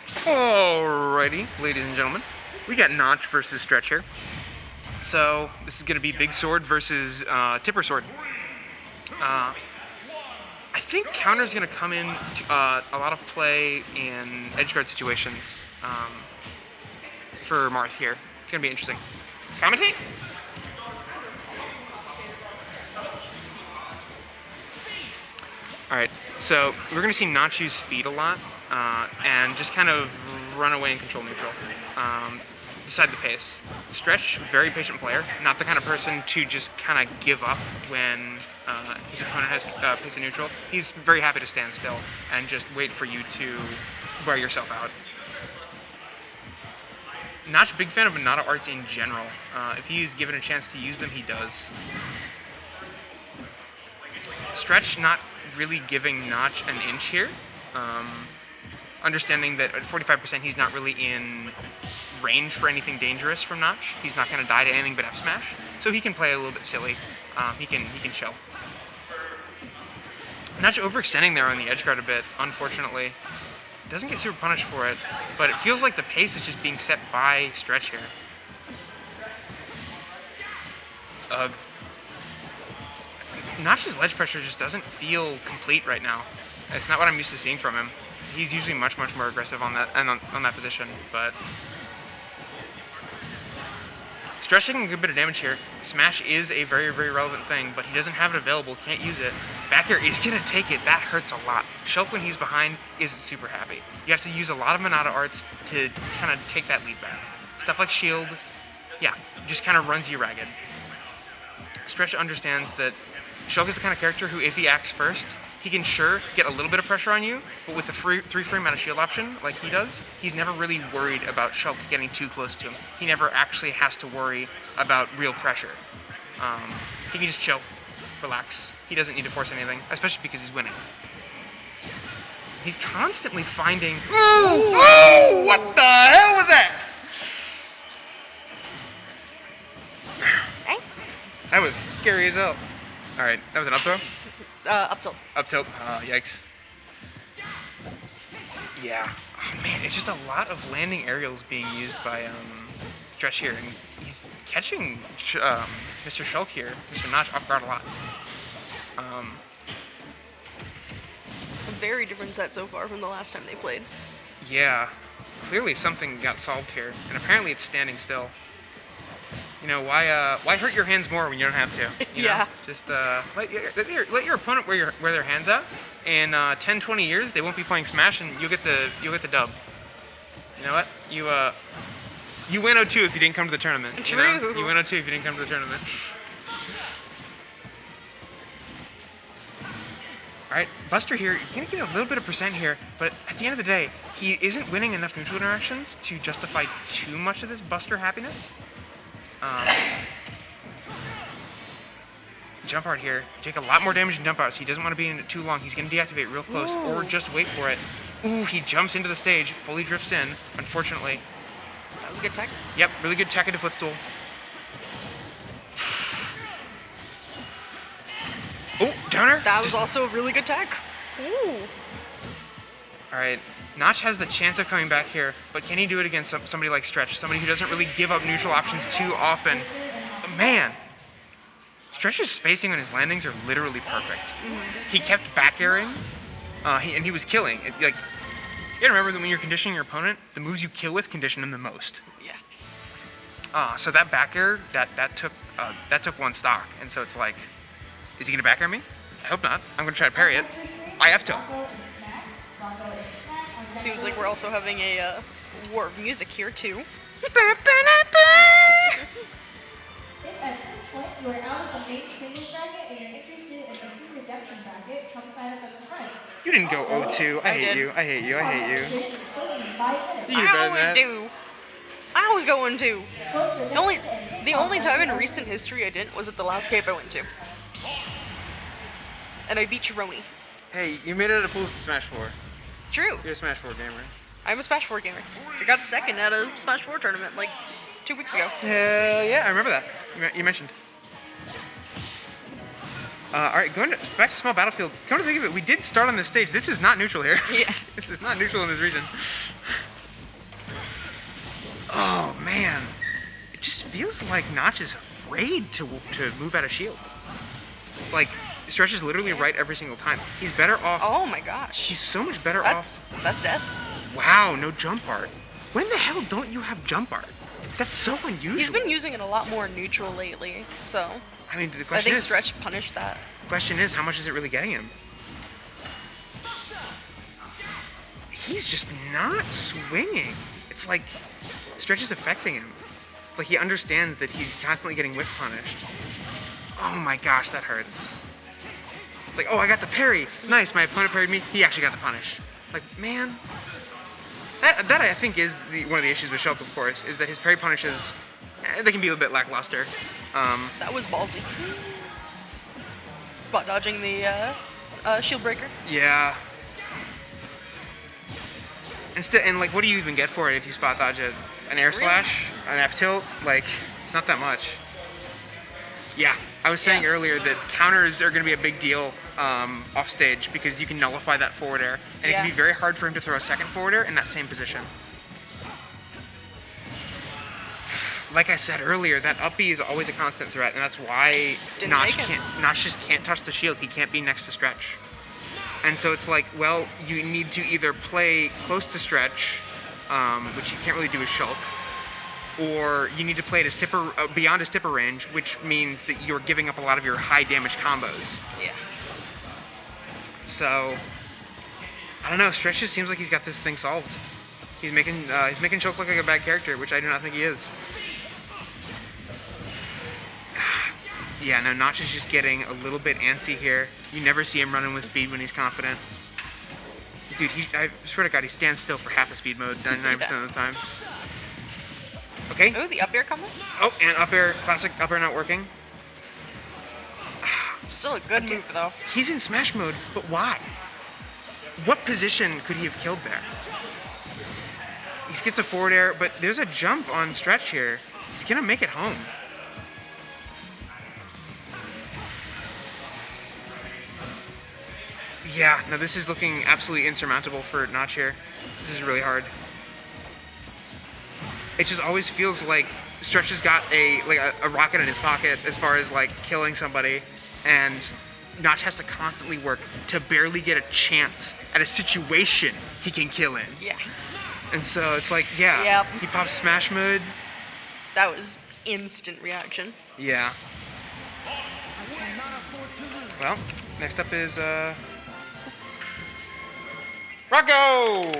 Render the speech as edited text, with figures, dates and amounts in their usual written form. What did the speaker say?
Alrighty, ladies and gentlemen, we got Nach versus Stretch here. So this is going to be Big Sword versus Tipper Sword. I think counter's going to come in a lot of play in edgeguard situations for Marth here. It's going to be interesting. Commentate? Alright, so we're going to see Nach use speed a lot and just kind of run away and control neutral. Decide the pace. Stretch, very patient player, not the kind of person to just kind of give up when his opponent has pace and neutral. He's very happy to stand still and just wait for you to wear yourself out. Not a big fan of Monado arts in general. If he's given a chance to use them, he does. Stretch not really giving Notch an inch here. Understanding that at 45% he's not really in range for anything dangerous from Notch. He's not going to die to anything but F smash, so he can play a little bit silly. He can chill. Notch overextending there on the edge guard a bit, unfortunately. Doesn't get super punished for it, but it feels like the pace is just being set by Stretch here. Notch's ledge pressure just doesn't feel complete right now. It's not what I'm used to seeing from him. He's usually much more aggressive on that on that position, but Stretch taking a good bit of damage here. Smash is a very relevant thing, but he doesn't have it available, can't use it. Back air is gonna take it, that hurts a lot. Shulk when he's behind isn't super happy. You have to use a lot of Monado arts to kind of take that lead back. Stuff like shield, yeah, just kind of runs you ragged. Stretch understands that Shulk is the kind of character who, if he acts first, he can sure get a little bit of pressure on you, but with the 3-frame out of shield option, like he does, he's never really worried about Shulk getting too close to him. He never actually has to worry about real pressure. He can just chill, relax. He doesn't need to force anything, especially because he's winning. He's constantly finding... Ooh! Oh! What the hell was that? Hey? That was scary as hell. Alright, that was an up throw? Up tilt. Up tilt. Yikes. Yeah. Oh man, it's just a lot of landing aerials being used by Stretch here, and he's catching Mr. Shulk here, Mr. Notch, off guard a lot. A very different set so far from the last time they played. Yeah. Clearly something got solved here, and apparently it's standing still. You know, why hurt your hands more when you don't have to? You know? Yeah. Just let your opponent wear their hands out. In 10, 20 years, they won't be playing Smash, and you'll get the dub. You know what? You win 0-2 if you didn't come to the tournament. True. You know? You win 0-2 if you didn't come to the tournament. All right, Buster here, you're gonna get a little bit of percent here, but at the end of the day, he isn't winning enough neutral interactions to justify too much of this Buster happiness. Jump art here. Take a lot more damage in jump outs. He doesn't want to be in it too long. He's going to deactivate real close, or just wait for it. Ooh, he jumps into the stage, fully drifts in, unfortunately. That was a good tech. Yep, really good tech into footstool. Oh, downer. That was also a really good tech. Ooh. Alright, Notch has the chance of coming back here, but can he do it against somebody like Stretch? Somebody who doesn't really give up neutral options too often. But man, Stretch's spacing on his landings are literally perfect. Mm-hmm. He kept back airing, and he was killing. You gotta remember that when you're conditioning your opponent, the moves you kill with condition them the most. Yeah. So that back air, that took one stock, and so it's like, is he gonna back air me? I hope not. I'm gonna try to parry it. I have to. Seems like we're also having a war of music here too. If at this point you are out of the main singles bracket and you're interested in the free redemption bracket, come sign up at the front. You didn't go 0-2. I hate you. I hate you. I hate you. Registration is closing in 5 minutes. I always do. I always go 1-2. The only time in recent history I didn't was at the last cave I went to. And I beat Tourney. Hey, you made it a pools to Smash 4. True. You're a Smash 4 gamer. I'm a Smash 4 gamer. I got second at a Smash 4 tournament like 2 weeks ago. Hell yeah, I remember that. You mentioned. Alright, back to small battlefield. Come to think of it, we did start on this stage. This is not neutral here. Yeah. This is not neutral in this region. Oh man, it just feels like Nach is afraid to move out of shield. It's like Stretch is literally right every single time. He's better off. Oh my gosh. He's so much better That's off. death. Wow, no jump art. When the hell don't you have jump art? That's so unusual. He's been using it a lot more neutral lately, so I mean, the I question think is. Stretch punished that. Question is, how much is it really getting him? He's just not swinging. It's like Stretch is affecting him. It's like he understands that he's constantly getting whip punished. Oh my gosh, that hurts. It's like, oh, I got the parry. Nice, my opponent parried me. He actually got the punish. Like, man. That I think is one of the issues with Shulk, of course, is that his parry punishes, they can be a little bit lackluster. That was ballsy. Spot dodging the shield breaker. Yeah. And like, what do you even get for it if you spot dodge it? An air slash? An F tilt? Like, it's not that much. Yeah, I was saying earlier that counters are going to be a big deal off stage because you can nullify that forward air, and it can be very hard for him to throw a second forward air in that same position. Like I said earlier, that up B is always a constant threat, and that's why Nach just can't touch the shield. He can't be next to Stretch. And so it's like, well, you need to either play close to Stretch, which you can't really do with Shulk, or you need to play it as tipper, beyond his tipper range, which means that you're giving up a lot of your high damage combos. Yeah. So, I don't know, Stretch just seems like he's got this thing solved. He's making Shulk look like a bad character, which I do not think he is. Yeah, no, Nach is just getting a little bit antsy here. You never see him running with speed when he's confident. Dude, I swear to God, he stands still for half a speed mode 99% of the time. Okay. Oh, the up air coming? Oh, and up air, classic up air not working. Still a good move, though. He's in smash mode, but why? What position could he have killed there? He gets a forward air, but there's a jump on Stretch here. He's gonna make it home. Yeah, no, this is looking absolutely insurmountable for Nach here. This is really hard. It just always feels like Stretch has got a rocket in his pocket as far as like killing somebody, and Nach has to constantly work to barely get a chance at a situation he can kill in. Yeah. And so it's like, yeah, Yep. he pops smash mode. That was instant reaction. Yeah. Well, next up is Rocco!